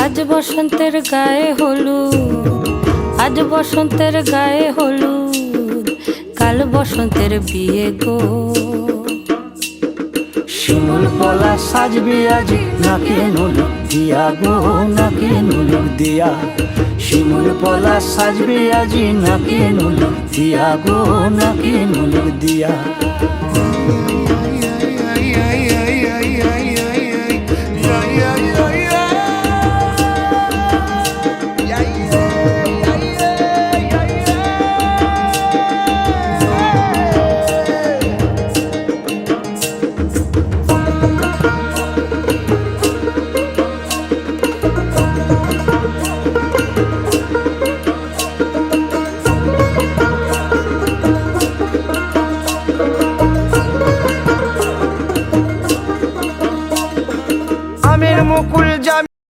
আজ বসন্তের গায়ে হলুদ, আজ বসন্তের গায়ে হলুদ, কাল বসন্তের বিয়ে গো। শিমুল পলা সাজবে আজি নাকে নুলুক দিয়া গো, নাকে নুলুক দিয়া। শিমুল পলা সাজবে আজি নাকে নুলুক দিয়া গো, নাকে নুলুক দিয়া।